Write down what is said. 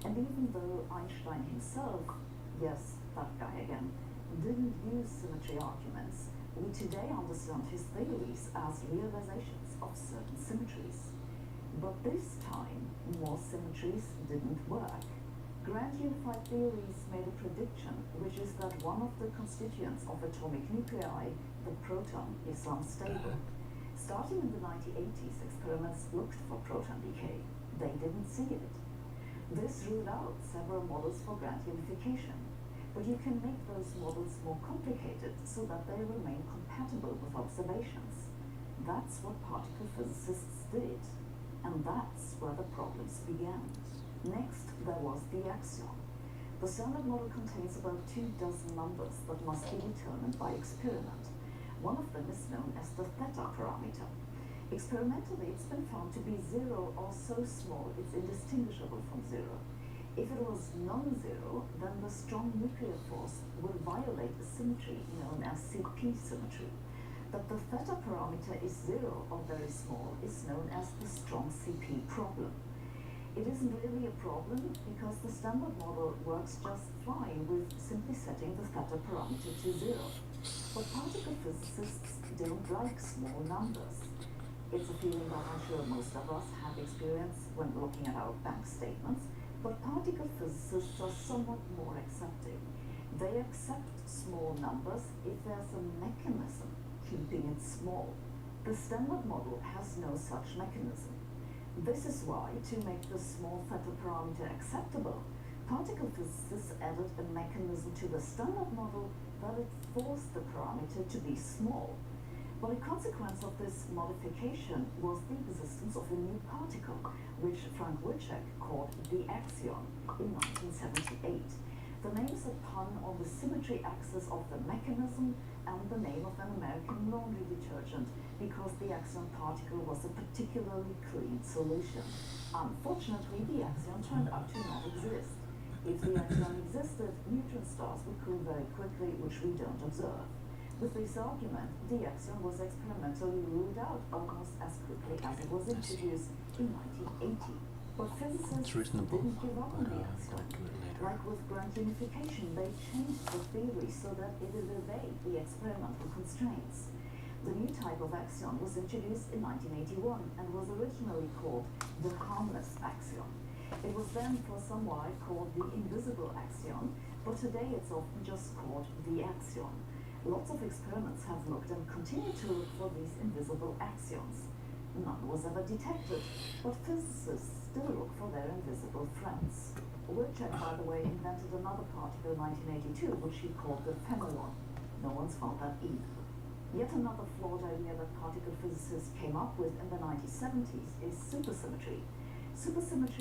And even though Einstein himself, yes, that guy again, didn't use symmetry arguments, we today understand his theories as realizations of certain symmetries. But this time, more symmetries didn't work. Grand unified theories made a prediction, which is that one of the constituents of atomic nuclei, the proton, is unstable. Starting in the 1980s, experiments looked for proton decay. They didn't see it. This ruled out several models for grand unification, but you can make those models more complicated so that they remain compatible with observations. That's what particle physicists did, and that's where the problems began. Next, there was the axion. The standard model contains about 24 numbers that must be determined by experiment. One of them is known as the theta parameter. Experimentally, it's been found to be zero or so small it's indistinguishable from zero. If it was non-zero, then the strong nuclear force will violate a symmetry known as CP symmetry. That the theta parameter is zero or very small is known as the strong CP problem. It isn't really a problem because the standard model works just fine with simply setting the theta parameter to zero. But particle physicists don't like small numbers. It's a feeling that I'm sure most of us have experienced when looking at our bank statements, but particle physicists are somewhat more accepting. They accept small numbers if there's a mechanism keeping it small. The standard model has no such mechanism. This is why, to make the small theta parameter acceptable, particle physicists added a mechanism to the standard model that it forced the parameter to be small. But a consequence of this modification was the existence of a new particle, which Frank Wilczek called the axion in 1978. The name is a pun on the symmetry axis of the mechanism and the name of an American laundry detergent, because the axion particle was a particularly clean solution. Unfortunately, the axion turned out to not exist. If the axion existed, neutron stars would cool very quickly, which we don't observe. With this argument, the axion was experimentally ruled out almost as quickly as it was introduced in 1980. But physicists didn't give up on the axion. Like with grand unification, they changed the theory so that it would obey the experimental constraints. The new type of axion was introduced in 1981 and was originally called the harmless axion. It was then for some while called the invisible axion, but today it's often just called the axion. Lots of experiments have looked and continue to look for these invisible axions. None was ever detected, but physicists still look for their invisible friends. Wilczek, by the way, invented another particle in 1982, which he called the phenolon. No one's found that either. Yet another flawed idea that particle physicists came up with in the 1970s is supersymmetry. Supersymmetry